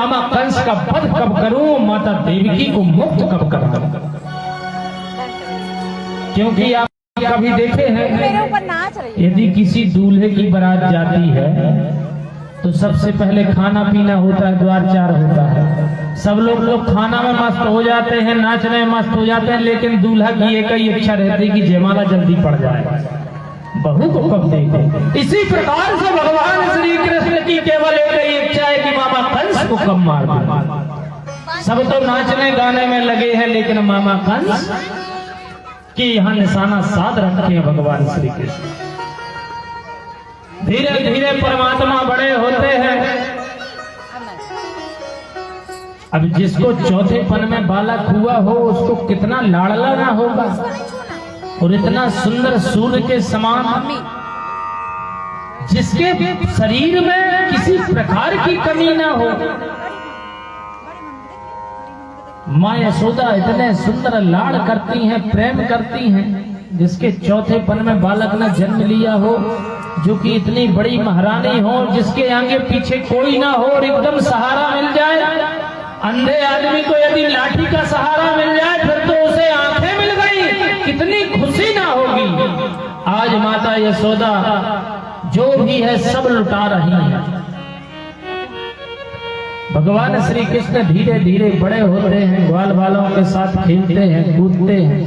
मामा कंस का वध कब करूं, माता देवकी को मुक्त कब करूं। क्योंकि आप कभी देखे हैं यदि किसी दूल्हे की बारात जाती है तो सबसे पहले खाना पीना होता है, द्वार चार होता है, सब लोग खाना में मस्त हो जाते हैं, नाचने में मस्त हो जाते हैं, लेकिन दूल्हा की एक ही इच्छा रहती है कि जयमाला जल्दी पड़ जाए, बहू को कब देखे। इसी प्रकार से भगवान श्री कृष्ण की केवल एक ही इच्छा है कि मामा कंस को कब मार दे। सब तो नाचने गाने में लगे हैं, लेकिन मामा कंस कि यहाँ निशाना साध रखे हैं भगवान श्री कृष्ण। धीरे धीरे परमात्मा बड़े होते हैं। अब जिसको चौथे पन में बालक हुआ हो उसको कितना लाडला ना होगा, और इतना सुंदर सूर्य के समान, जिसके शरीर में किसी प्रकार की कमी ना हो। माँ यशोदा इतने सुंदर लाड़ करती हैं, प्रेम करती हैं, जिसके चौथे पन में बालक ने जन्म लिया हो, जो कि इतनी बड़ी महारानी हो, जिसके आगे पीछे कोई ना हो और एकदम सहारा मिल जाए। अंधे आदमी को यदि लाठी का सहारा मिल जाए फिर तो उसे आंखें मिल गई, कितनी खुशी ना होगी। आज माता यशोदा जो भी है सब लुटा रही है। भगवान श्री कृष्ण धीरे धीरे बड़े होते हैं, ग्वाल बालों के साथ खेलते हैं, कूदते हैं,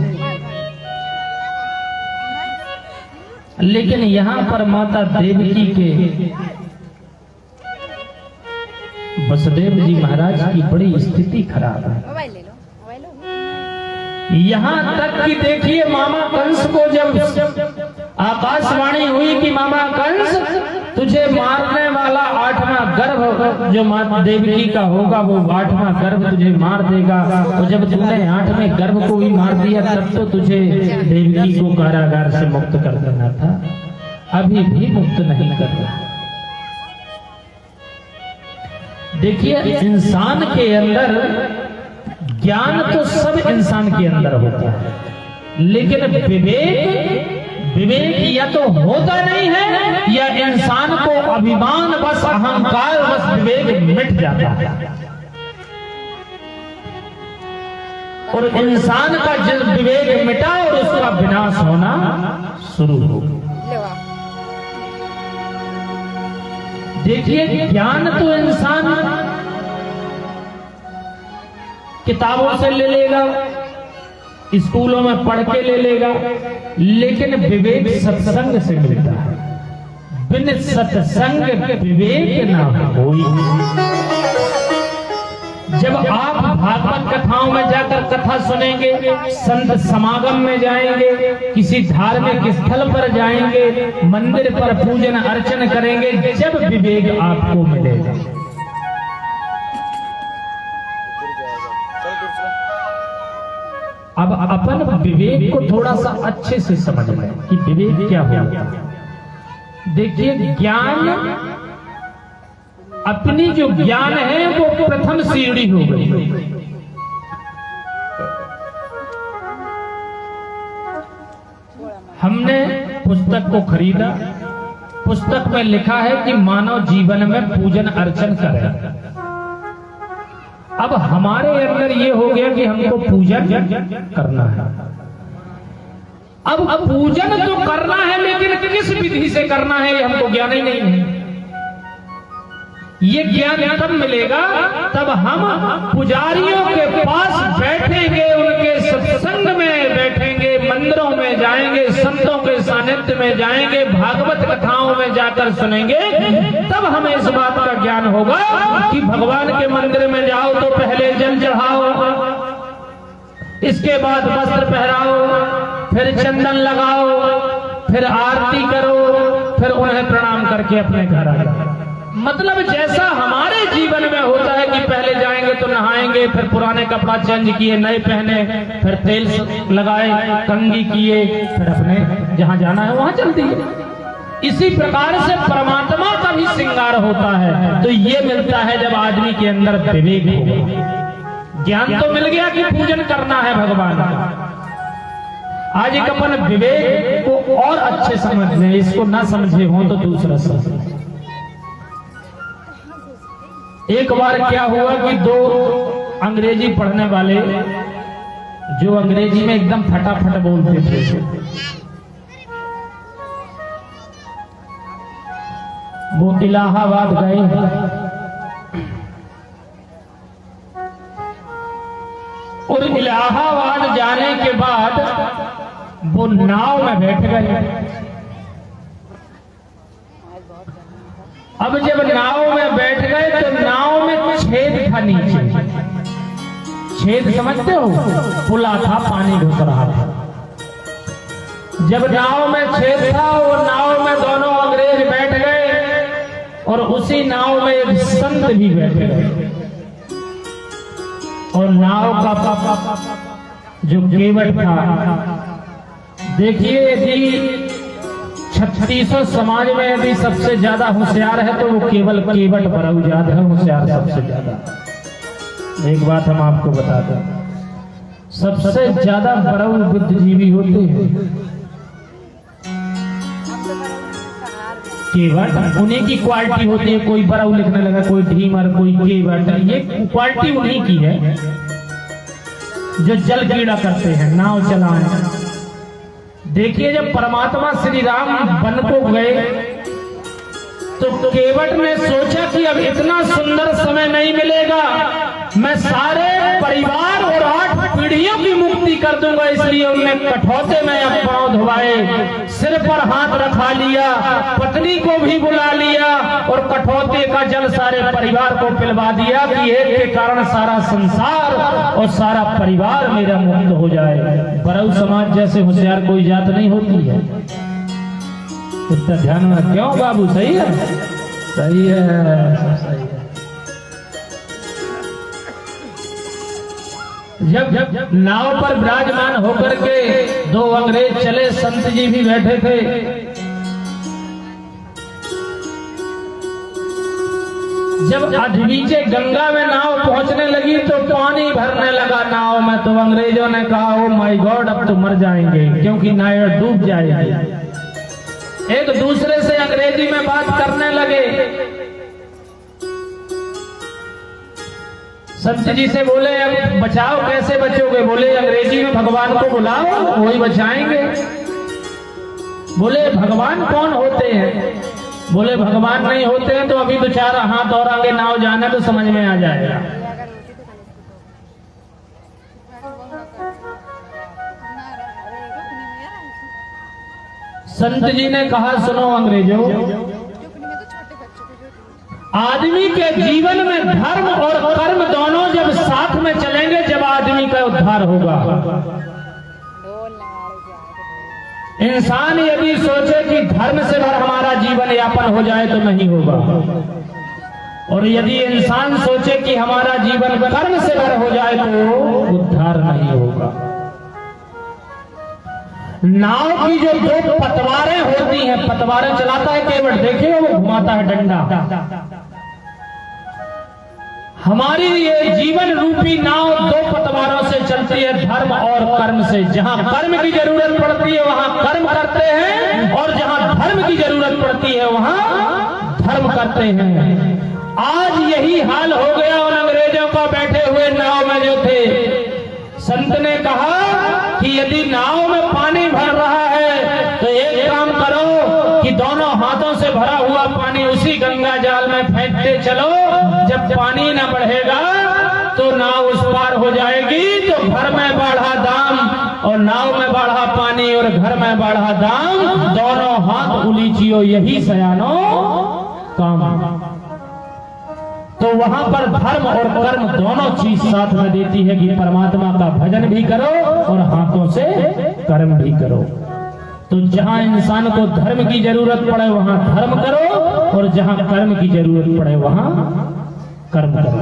लेकिन यहाँ पर माता देवकी के वसुदेव जी महाराज की बड़ी स्थिति खराब है। यहाँ तक कि देखिए मामा कंस को जब आकाशवाणी हुई कि मामा कंस तुझे मारने वाला 8वां गर्भ जो माता देवकी का होगा वो 8वां गर्भ तुझे मार देगा, और जब तुमने 8वें गर्भ को भी मार दिया तब तो तुझे देवकी को कारागार से मुक्त कर देना था, अभी भी मुक्त नहीं कर रहा। देखिए इंसान के अंदर ज्ञान तो सब इंसान के अंदर होता है, लेकिन विवेक या तो होता नहीं है या इंसान को अभिमान बस अहंकार बस विवेक मिट जाता है, और इंसान का जब विवेक मिटा और उसका विनाश होना शुरू हो। देखिए ज्ञान तो इंसान किताबों से ले लेगा, स्कूलों में पढ़ के ले लेगा, लेकिन विवेक सत्संग से मिलता है। बिन सत्संग विवेक ना होई। जब आप भागवत कथाओं में जाकर कथा सुनेंगे, संत समागम में जाएंगे, किसी धार्मिक स्थल पर जाएंगे, मंदिर पर पूजन अर्चन करेंगे, जब विवेक आपको मिलेगा। अब अपन विवेक को थोड़ा सा अच्छे से समझ लें कि विवेक क्या होता है। देखिए ज्ञान, अपनी जो ज्ञान है वो प्रथम सीढ़ी हो गई। हमने पुस्तक को खरीदा, पुस्तक में लिखा है कि मानव जीवन में पूजन अर्चन करें। अब हमारे अंदर ये हो गया कि हमको पूजन करना है। अब पूजन तो करना है, लेकिन किस विधि से करना है ये हमको ज्ञान ही नहीं है। ये ज्ञान तब मिलेगा तब हम पुजारियों के पास बैठेंगे, उनके सत्संग में बैठेंगे, मंदिरों में जाएंगे, संतों के सानिध्य में जाएंगे, भागवत कथाओं में जाकर सुनेंगे, तब हमें इस बात का ज्ञान होगा कि भगवान के मंदिर में जाओ तो पहले जल चढ़ाओ, इसके बाद वस्त्र पहराओ, फिर चंदन लगाओ, फिर आरती करो, फिर उन्हें प्रणाम करके अपने घर आ जाओ। मतलब जैसा हमारे जीवन में होता है कि पहले जाएंगे तो नहाएंगे, फिर पुराने कपड़ा चेंज किए, नए पहने, फिर तेल लगाए, कंघी किए, फिर अपने जहां जाना है वहां चल दिए। इसी प्रकार से परमात्मा का भी श्रृंगार होता है। तो ये मिलता है जब आदमी के अंदर विवेक हो। ज्ञान तो मिल गया कि पूजन करना है भगवान का। आज एक अपन विवेक को और अच्छे समझ लें, इसको ना समझे हो तो दूसरा समझे। एक बार क्या हुआ कि दो अंग्रेजी पढ़ने वाले जो अंग्रेजी में एकदम फटाफट बोलते थे, वो इलाहाबाद गए और इलाहाबाद जाने के बाद वो नाव में बैठ गए। अब जब नाव में बैठ गए तो नाव में छेद था, नीचे छेद समझते हो, खुला था, पानी घुस रहा था। जब नाव में छेद था वो नाव में दोनों अंग्रेज बैठ गए और उसी नाव में एक संत भी बैठे गए और नाव का जो केवट था, देखिए यदि 3600 समाज में यदि सबसे ज्यादा होशियार है तो वो केवल केवट बरौजाद है होशियार सबसे ज्यादा। एक बात हम आपको बता दें, सबसे ज्यादा बरौ बुद्धिजीवी होते हैं केवट, उन्हीं की क्वालिटी होती है। कोई बरौ लिखने लगा, कोई ढीमर, कोई केवट, ये क्वालिटी उन्हीं की है जो जल क्रीड़ा करते हैं, नाव चलाएं। देखिए जब परमात्मा श्री राम वन को गए तो केवट ने सोचा कि अब इतना सुंदर समय नहीं मिलेगा, मैं सारे परिवार और 8 पीढ़ियों की मुक्ति कर दूंगा। इसलिए उन्होंने कठौते में अब पांव धोवाए, सिर पर हाथ रखा लिया, पत्नी को भी बुला लिया और कठौते का जल सारे परिवार को पिलवा दिया कि एक के कारण सारा संसार और सारा परिवार मेरा मुक्त हो जाए। बरौ समाज जैसे होशियार कोई जात नहीं होती है। इतना ध्यान में क्यों बाबू? सही है, सही है, सही है। जब नाव पर विराजमान होकर के दो अंग्रेज चले, संत जी भी बैठे थे। जब अधवीचे गंगा में नाव पहुंचने लगी तो पानी भरने लगा नाव में, तो अंग्रेजों ने कहा ओ माय गॉड, अब तो मर जाएंगे क्योंकि नाव डूब जाएगी। एक दूसरे से अंग्रेजी में बात करने लगे। संत जी से बोले अब बचाओ, कैसे बचोगे? बोले अंग्रेजी में भगवान को बुलाओ, वही बचाएंगे। बोले भगवान कौन होते हैं? बोले भगवान नहीं होते हैं तो अभी 2-4 हाथ और आगे नाव जाना तो समझ में आ जाएगा। संत जी ने कहा सुनो अंग्रेजों, आदमी के जीवन में धर्म और कर्म दोनों जब साथ में चलेंगे जब आदमी का उद्धार होगा। इंसान यदि सोचे कि धर्म से भर हमारा जीवन यापन हो जाए तो नहीं होगा, और यदि इंसान सोचे कि हमारा जीवन कर्म से भर हो जाए तो उद्धार नहीं होगा। नाव की जो 2 पतवारें होती हैं, पतवारें चलाता है केवट, देखिए वो घुमाता है डंडा। हमारी ये जीवन रूपी नाव 2 पतवारों से चलती है, धर्म और कर्म से। जहां कर्म की जरूरत पड़ती है वहां कर्म करते हैं, और जहां धर्म की जरूरत पड़ती है वहां धर्म करते हैं। आज यही हाल हो गया उन अंग्रेजों का, बैठे हुए नाव में जो थे। संत ने कहा कि यदि नाव में पानी भर रहा है तो एक काम करो कि दोनों हाथों से भरा हुआ पानी उसी गंगा जल में फेंकते चलो। जब पानी न बढ़ेगा तो नाव उस पार हो जाएगी। तो घर में बढ़ा दाम और नाव में बढ़ा पानी और घर में बढ़ा दाम, दोनों हाथ उलीचियो यही सयानो काम। तो वहां पर धर्म और कर्म दोनों चीज साथ में देती है कि परमात्मा का भजन भी करो और हाथों से कर्म भी करो। तो जहां इंसान को धर्म की जरूरत पड़े वहां धर्म करो, और जहां कर्म की जरूरत पड़े वहां कर्म करो।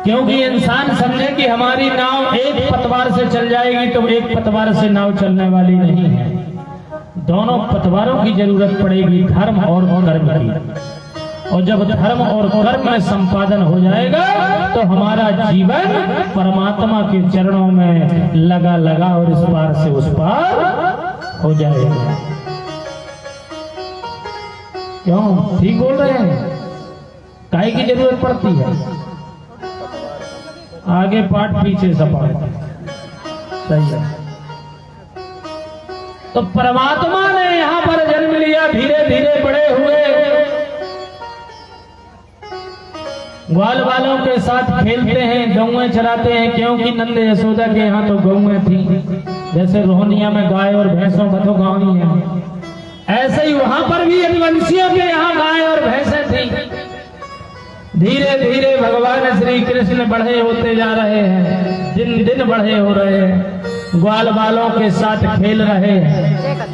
क्योंकि इंसान समझे कि हमारी नाव एक पतवार से चल जाएगी, तो एक पतवार से नाव चलने वाली नहीं है। दोनों पतवारों की जरूरत पड़ेगी, धर्म और कर्म की। और जब धर्म और कर्म में संपादन हो जाएगा तो हमारा जीवन परमात्मा के चरणों में लगा लगा और इस पार से उस पार हो जाएगा। क्यों? ठीक बोल रहे हैं? काहे की जरूरत पड़ती है? आगे पाठ पीछे सपाट, सही है। तो परमात्मा ने यहाँ पर जन्म लिया, धीरे धीरे बड़े हुए, ग्वाल वालों के साथ खेलते हैं, गौएं चराते हैं, क्योंकि नंद यशोदा के यहाँ तो गौएं थी, जैसे रोहनिया में गाय और भैंसों का तो गाँव ही है, ऐसे ही वहां पर भी यदुवंशियों के यहाँ गाय और भैंसें थी। धीरे धीरे भगवान श्री कृष्ण बढ़े होते जा रहे हैं, दिन दिन बढ़े हो रहे हैं, ग्वाल बालों के साथ खेल रहे हैं।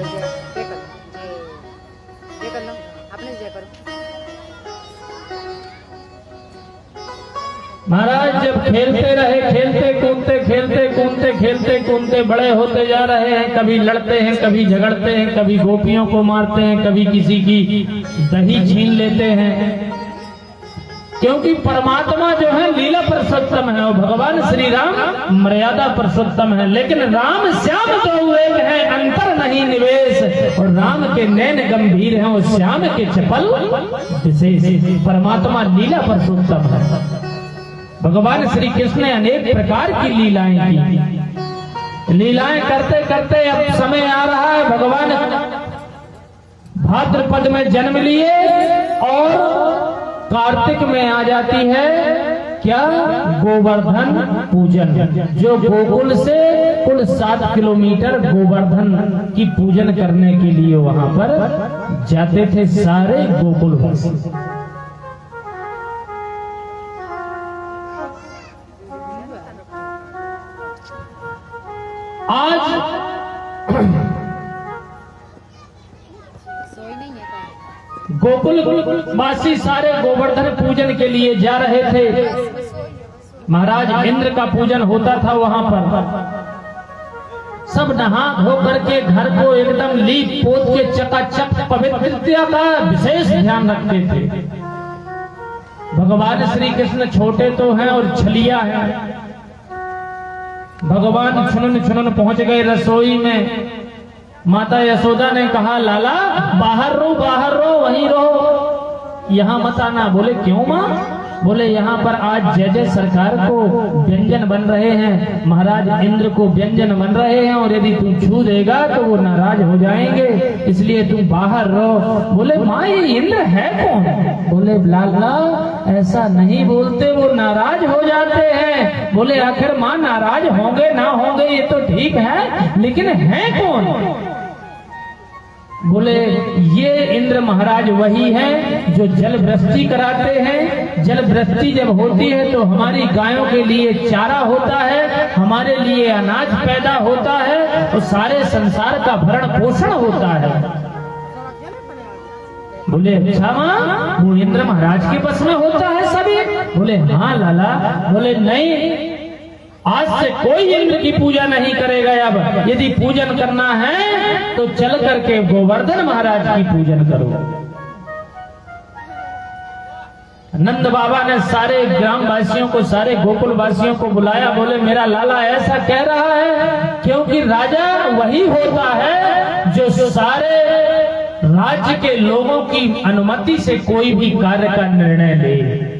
महाराज जब खेलते रहे, खेलते कूदते, खेलते कूदते, खेलते कूदते बड़े होते जा रहे हैं, कभी लड़ते हैं, कभी झगड़ते हैं, कभी गोपियों को मारते हैं, कभी किसी की दही छीन लेते हैं, क्योंकि परमात्मा जो है लीला पुरुषोत्तम है और भगवान श्री राम मर्यादा पुरुषोत्तम है। लेकिन राम श्याम तो एक है, अंतर नहीं निवेश, और राम के नैन गंभीर हैं और श्याम के चपल विशेष। परमात्मा लीला पुरुषोत्तम है। भगवान श्री कृष्ण ने अनेक प्रकार की लीलाएं की। लीलाएं करते करते अब समय आ रहा है, भगवान भाद्रपद में जन्म लिए और कार्तिक में आ जाती है क्या? गोवर्धन पूजन, जो गोकुल से कुल 7 किलोमीटर गोवर्धन की पूजन करने के लिए वहां पर जाते थे सारे गोकुलवासी। आज गोकुल वासी सारे गोवर्धन पूजन के लिए जा रहे थे। महाराज इंद्र का पूजन होता था वहां पर। सब नहा धो करके घर को एकदम लीप पोत के चकाचक पवित्रता का विशेष ध्यान रखते थे। भगवान श्री कृष्ण छोटे तो हैं और छलिया है। भगवान छुनन छुनन पहुंच गए रसोई में। माता यशोदा ने कहा, लाला बाहर रहो, वहीं रहो, यहाँ मत आना। बोले क्यों माँ? बोले यहाँ पर आज जय जय सरकार को व्यंजन बन रहे हैं, महाराज इंद्र को व्यंजन बन रहे हैं, और यदि तू छू देगा तो वो नाराज हो जाएंगे, इसलिए तू बाहर रहो। बोले माँ ये इंद्र है कौन? बोले लाला ऐसा नहीं बोलते, वो नाराज हो जाते हैं। बोले आखिर माँ नाराज होंगे ना होंगे ये तो ठीक है, लेकिन है कौन? बोले ये इंद्र महाराज वही हैं जो जल वृष्टि कराते हैं। जल वृष्टि जब होती है तो हमारी गायों के लिए चारा होता है, हमारे लिए अनाज पैदा होता है और सारे संसार का भरण पोषण होता है। बोले अच्छा माँ वो इंद्र महाराज के बस में होता है सभी? बोले हाँ लाला। बोले नहीं, आज से कोई इंद्र की पूजा नहीं करेगा। अब यदि पूजन करना है तो चल करके गोवर्धन महाराज की पूजन करो। नंद बाबा ने सारे ग्राम वासियों को, सारे गोकुल वासियों को बुलाया। बोले मेरा लाला ऐसा कह रहा है क्योंकि राजा वही होता है जो सारे राज्य के लोगों की अनुमति से कोई भी कार्य का निर्णय ले।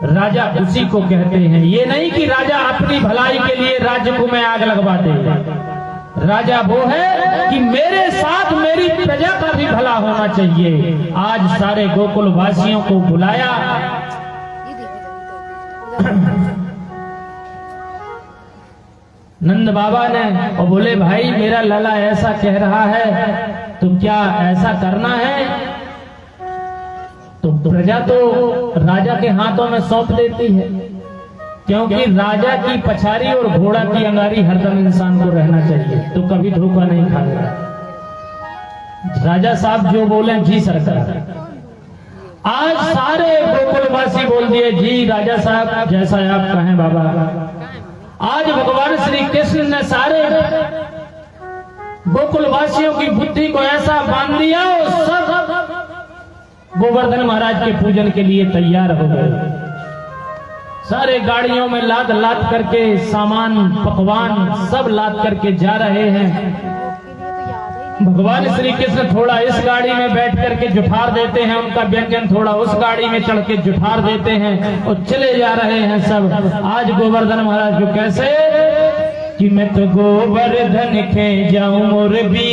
राजा उसी को कहते हैं। ये नहीं कि राजा अपनी भलाई के लिए राज्य को मैं आग लगवा दे। राजा वो है कि मेरे साथ मेरी प्रजा का भी भला होना चाहिए। आज सारे गोकुल वासियों को बुलाया। नंद बाबा ने और बोले भाई मेरा लाला ऐसा कह रहा है तो क्या ऐसा करना है? तो प्रजा तो राजा के हाथों में सौंप देती है, क्योंकि राजा की पछाड़ी और घोड़ा की अंगारी हरदम इंसान को रहना चाहिए, तो कभी धोखा नहीं खाएगा। राजा साहब जो बोले जी सरकार। आज सारे गोकुलवासी बोल दिए जी राजा साहब जैसा आप कहें बाबा। आज भगवान श्री कृष्ण ने सारे गोकुलवासियों की बुद्धि को ऐसा बांध दिया और सब गोवर्धन महाराज के पूजन के लिए तैयार हो गए। सारे गाड़ियों में लाद लाद करके सामान पकवान सब लाद करके जा रहे हैं। भगवान श्री कृष्ण थोड़ा इस गाड़ी में बैठ करके जुठार देते हैं, उनका व्यंजन थोड़ा उस गाड़ी में चढ़ के जुठार देते हैं और चले जा रहे हैं सब। आज गोवर्धन महाराज को कैसे कि मैं तो गोवर्धन के जाऊं मोर भी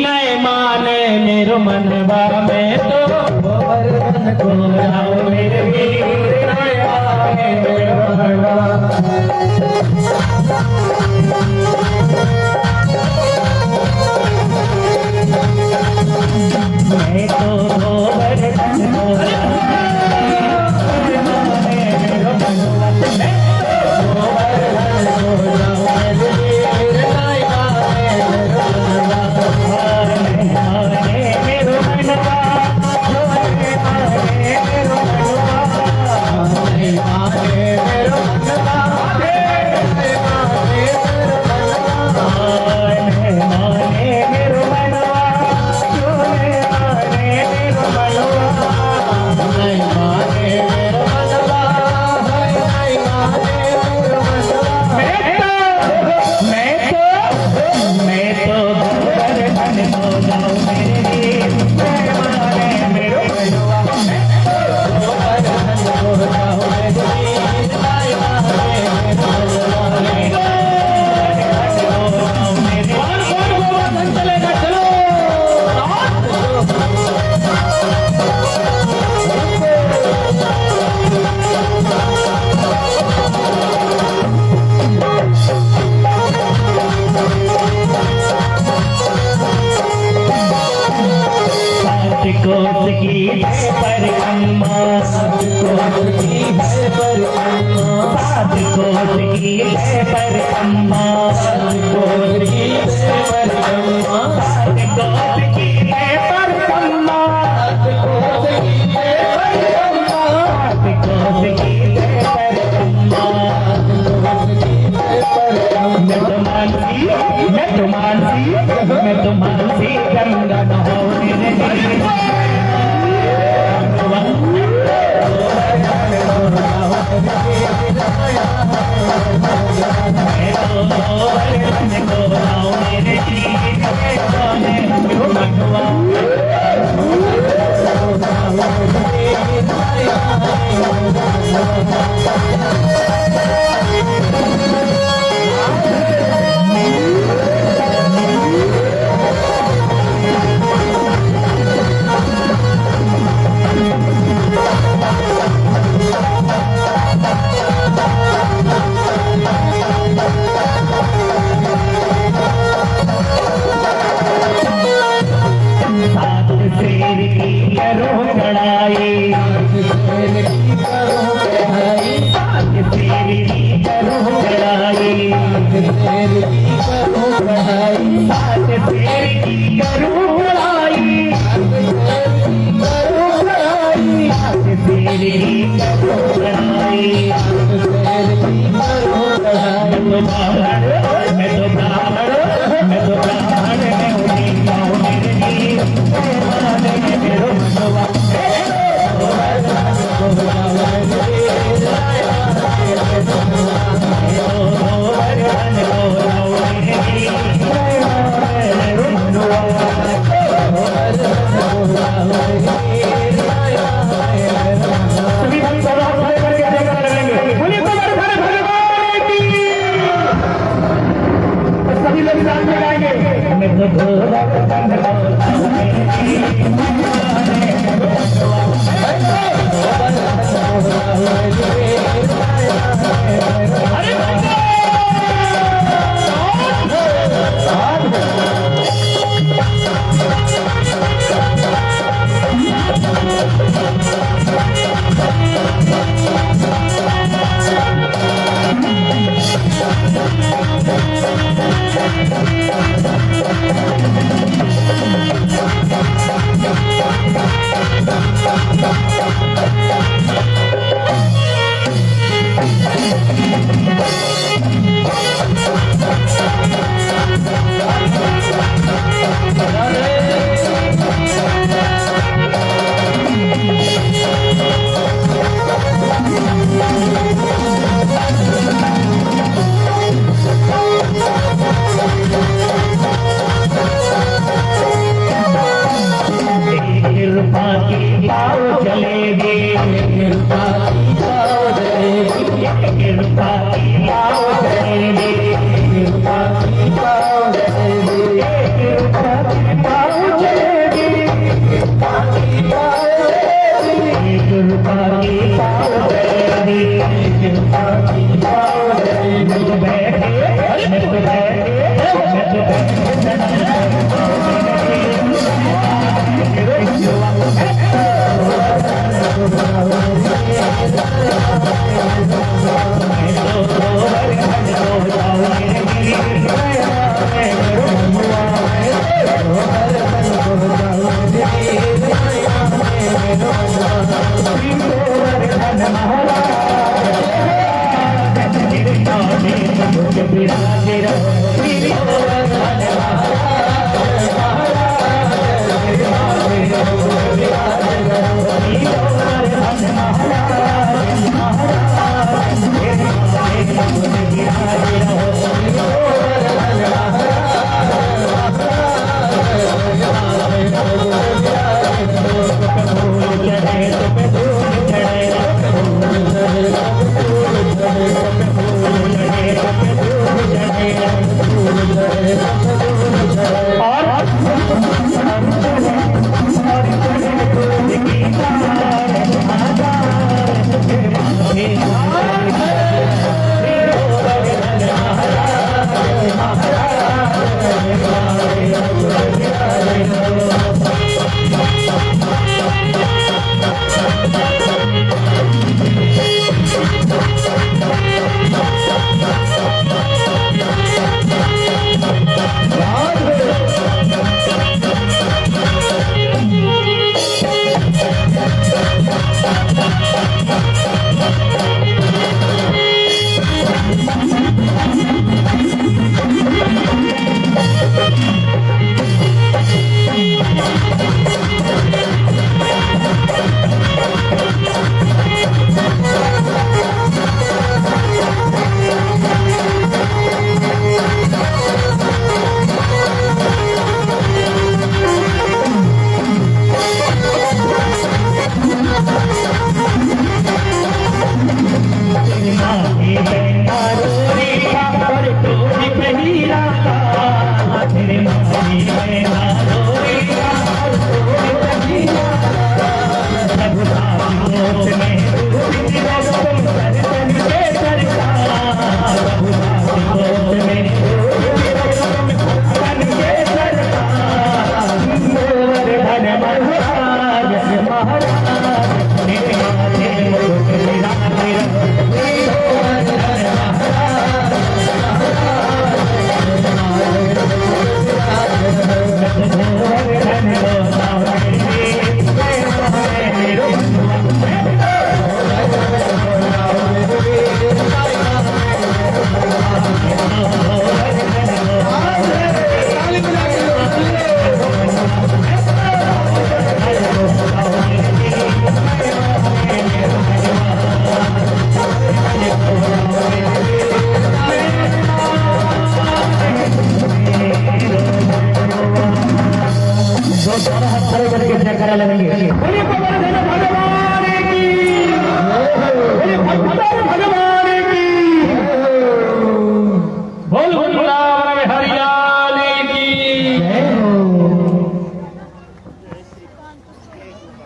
नए माने मेरो मनवा, मैं तो गोवर्धन को जाऊं मेरे भी नए माने मेरो मनवा। मैं तो गोवर्धन को जाऊं मेरे माने मेरो मनवा, मैं तो गोवर्धन को जाऊं मैं तो मानसी गंगा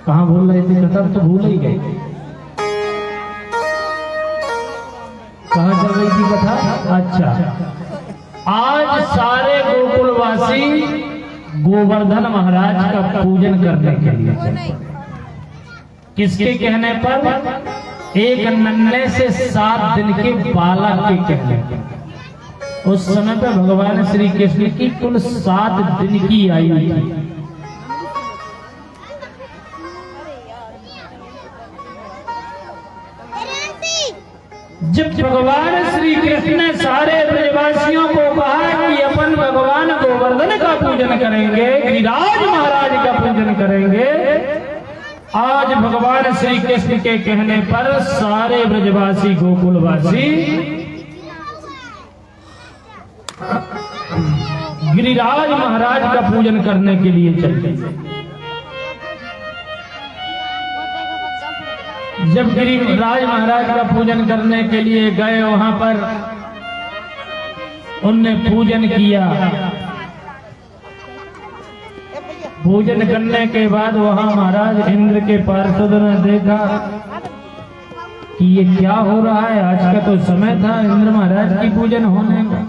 कहाँ भूल रहे थे? कथा तो भूल ही गए। कहाँ चल रही थी कथा? अच्छा, आज सारे गोकुलवासी गोवर्धन महाराज का पूजन करने के लिए चले। किसके कहने पर? एक नन्हे से 7 दिन के बालक के कहने पर। उस समय पर भगवान श्री कृष्ण की कुल 7 दिन की आयु थी। जब भगवान श्री कृष्ण ने सारे ब्रजवासियों को कहा कि अपन भगवान गोवर्धन का पूजन करेंगे, गिरिराज महाराज का पूजन करेंगे, आज भगवान श्री कृष्ण के कहने पर सारे ब्रजवासी गोकुलवासी गिरिराज महाराज का पूजन करने के लिए चले। जब गिरिराज महाराज का पूजन करने के लिए गए, वहां पर उनने पूजन किया। पूजन करने के बाद वहां महाराज इंद्र के पार्षद ने देखा कि ये क्या हो रहा है। आज का तो समय था इंद्र महाराज की पूजन होने का।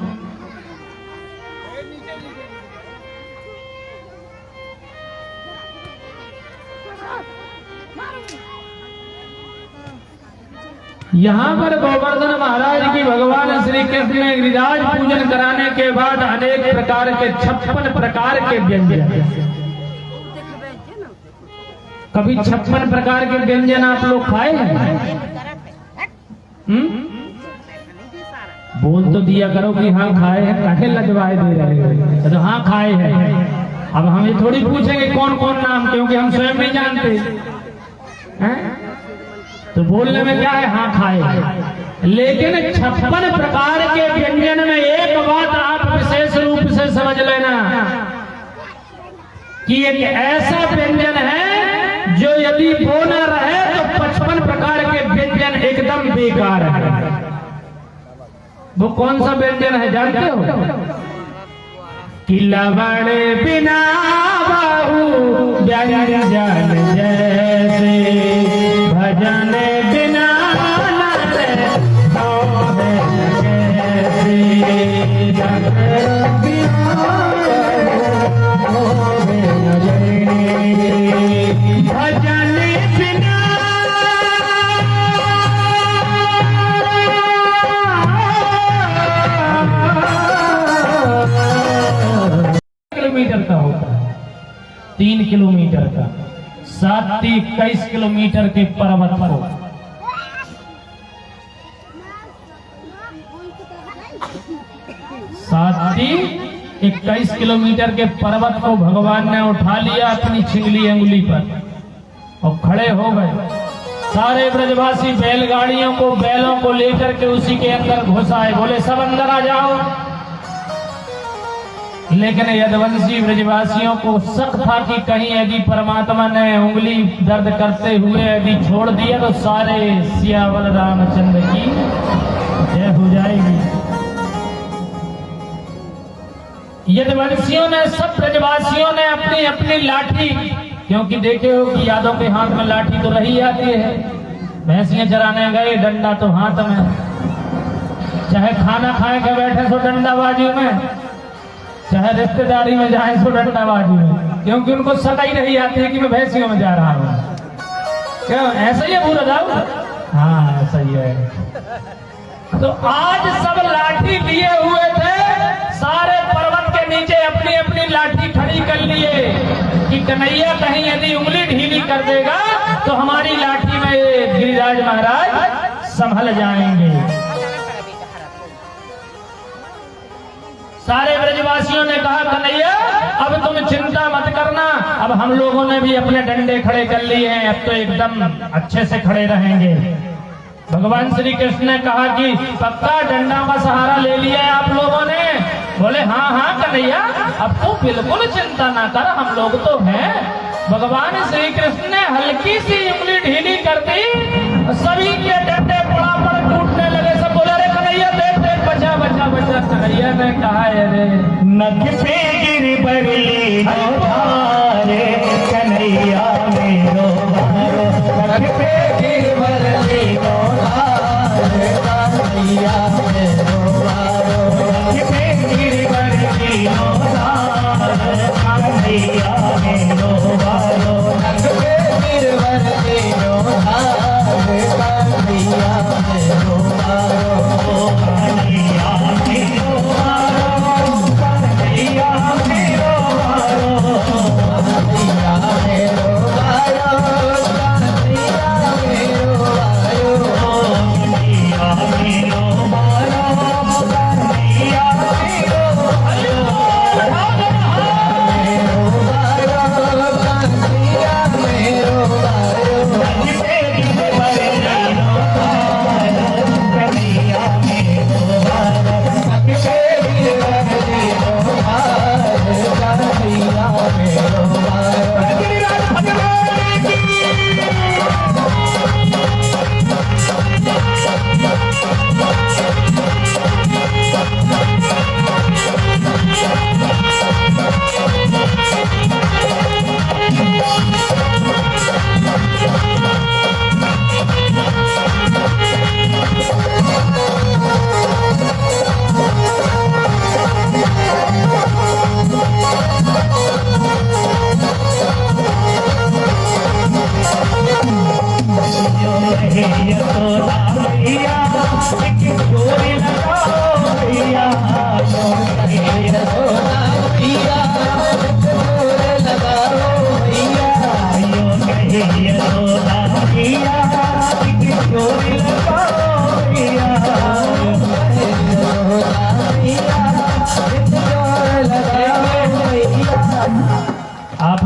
यहाँ पर गोवर्धन महाराज की भगवान श्री कृष्ण ने गिरिराज पूजन कराने के बाद अनेक प्रकार के 56 प्रकार के व्यंजन, कभी 56 प्रकार के व्यंजन आप लोग खाए हैं? बोल तो दिया करो कि हाँ खाए हैं, काहे लजवाए दे रहे हैं? तो हाँ खाए हैं। अब हम ये थोड़ी पूछेंगे कौन कौन नाम, क्योंकि हम स्वयं नहीं जानते हैं। तो बोलने में क्या है, हाँ खाए। लेकिन 56 प्रकार के व्यंजन में एक बात आप विशेष रूप से समझ लेना कि एक ऐसा व्यंजन है जो यदि वो न रहे तो 55 प्रकार के व्यंजन एकदम बेकार है। वो कौन सा व्यंजन है जानते हो? कि लवण बिना बाहु व्यंजन जैसे भजन बिना किलोमीटर का होता है, 3 किलोमीटर का 7-21 किलोमीटर के पर्वत को 21 किलोमीटर के पर्वत को भगवान ने उठा लिया अपनी छिंगली अंगुली पर और खड़े हो गए। सारे ब्रजवासी बैलगाड़ियों को, बैलों को लेकर के उसी के अंदर घुस आए। बोले सब अंदर आ जाओ। लेकिन यदुवंशी ब्रजवासियों को शक था कि कहीं यदि परमात्मा ने उंगली दर्द करते हुए यदि छोड़ दिया तो सारे सियावर रामचंद्र की जय हो जाएगी। यदुवंशियों ने, सब ब्रजवासियों ने अपनी अपनी लाठी, क्योंकि देखे हो कि यादों के हाथ में लाठी तो रही आती है। भैंसियां चराने गए, डंडा तो हाथ में, चाहे खाना खाए के बैठे तो डंडा बाजू में, चाहे रिश्तेदारी में जाए तो डंडाबाजी में, क्योंकि उनको शक ही नहीं आती है कि मैं भैंसियों में जा रहा हूँ। क्यों ऐसा ही है पूरा जाओ? हाँ ऐसा ही है। तो आज सब लाठी लिए हुए थे, सारे पर्वत के नीचे अपनी अपनी लाठी खड़ी कर लिए कि कन्हैया कहीं यदि उंगली ढीली कर देगा तो हमारी लाठी में गिरिराज महाराज संभल जाएंगे। सारे ब्रजवासियों ने कहा कन्हैया अब तुम चिंता मत करना, अब हम लोगों ने भी अपने डंडे खड़े कर लिए हैं, अब तो एकदम अच्छे से खड़े रहेंगे। भगवान श्री कृष्ण ने कहा कि पक्का डंडा का सहारा ले लिया है आप लोगों ने? बोले हाँ हाँ कन्हैया, अब तो बिल्कुल चिंता ना कर, हम लोग तो हैं। भगवान श्री कृष्ण ने हल्की सी उंगली ढीली कर दी, सभी के डंडे पड़ापड़ टूटने लगे। सब बोले अरे कन्हैया देख देख, बचा बचा बचा। कन्हैया ने कहा अरे नख पे गिर बरली धारे, कन्हैया मेरो भारो, नख पे गिर बरली धारे, कन्हैया मेरो भारो, नख पे गिर बरली धारे, कन्हैया मेरो भारो, नख पे गिर बरली धारे, कन्हैया मेरो भारो, कन्हैया मेरो भारो, कन्हैया मेरो भारो।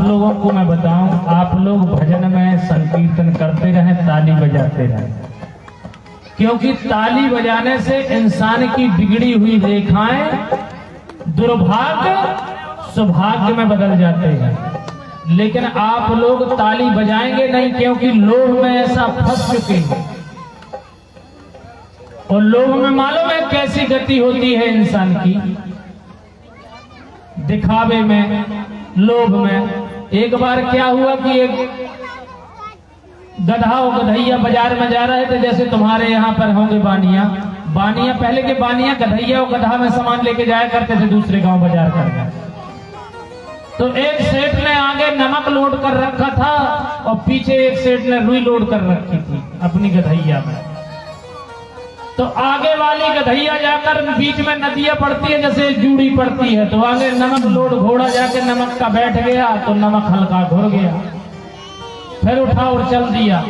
लोगों को मैं बताऊं, आप लोग भजन में संकीर्तन करते रहें, ताली बजाते रहें, क्योंकि ताली बजाने से इंसान की बिगड़ी हुई रेखाएं दुर्भाग्य सौभाग्य में बदल जाते हैं। लेकिन आप लोग ताली बजाएंगे नहीं, क्योंकि लोभ में ऐसा फंस चुके हैं। और लोभ में मालूम है कैसी गति होती है इंसान की, दिखावे में, लोभ में। एक बार क्या हुआ कि एक गधा और गधैया बाजार में जा रहे थे, जैसे तुम्हारे यहाँ पर होंगे बानिया। पहले के बानिया गधैया और गधा में सामान लेके जाया करते थे दूसरे गांव बाजार करने। तो एक सेठ ने आगे नमक लोड कर रखा था और पीछे एक सेठ ने रुई लोड कर रखी थी अपनी गधैया में। तो आगे वाली गधैया जाकर बीच में नदियां पड़ती है, जैसे जूड़ी पड़ती है, तो आगे नमक लोड घोड़ा जाके नमक का बैठ गया तो नमक हल्का घुर गया, फिर उठा और चल दिया।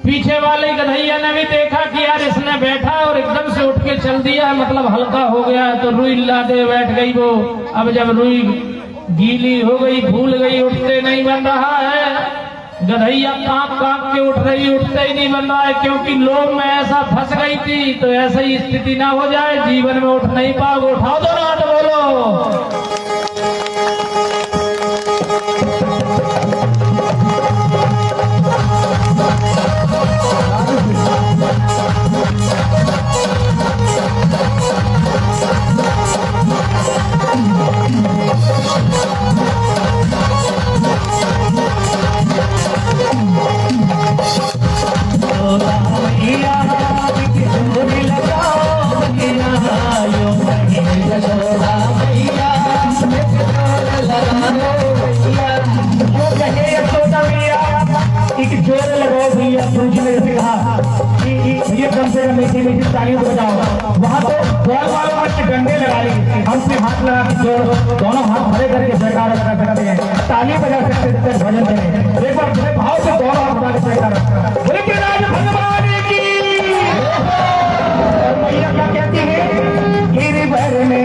पीछे वाली गधैया ने भी देखा कि यार इसने बैठा और एकदम से उठ के चल दिया, मतलब हल्का हो गया, तो रुई लादे बैठ गई वो। अब जब रुई गीली हो गई, भूल गई, उठते नहीं बन रहा है, गधैया कांप कांप के उठ रही, उठते ही नहीं बन रहा है, क्योंकि लोभ में ऐसा फंस गई थी। तो ऐसा ही स्थिति ना हो जाए, जीवन में उठ नहीं पाओगे। उठाओ दो हाथ, बोलो। जोर लगाओ भैया, गुरुजी ने जैसे कहा कि भैया कम से कम मीठी मीठी तालियों को बजाओ। वहां तो बॉल वालों ने डंडे लगा लिए, हमसे हाथ लगा के जोर, दोनों हाथ खड़े करके जयकारा लगा सकते हैं, ताली बजा सकते हैं, भजन करें। एक बार बड़े भाव से दोनों हाथ उठा के जयकारा। बोले प्रहलाद भगवान की। और मैया क्या कहती है, गिरिवर में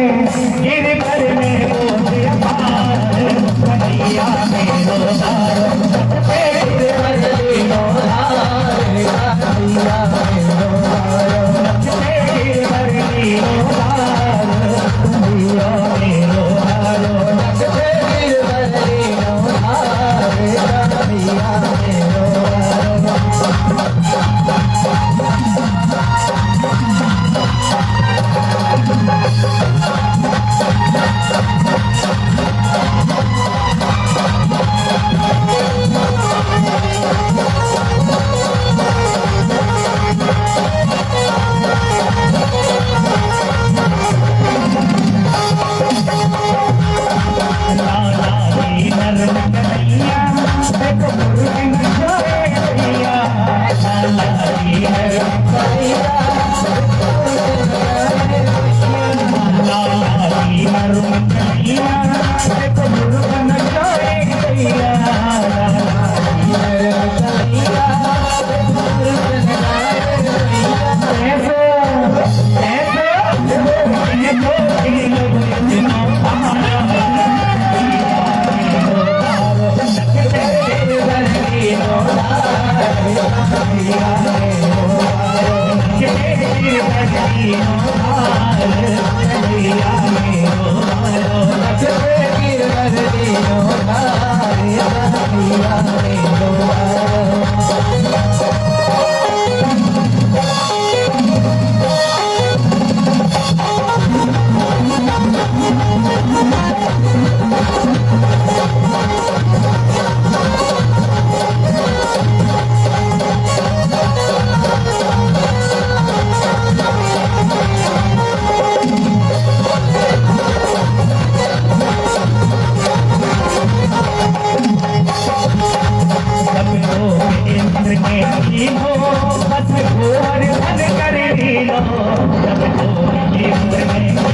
हो बस घोर धन कर लो, जब तो इंद्र में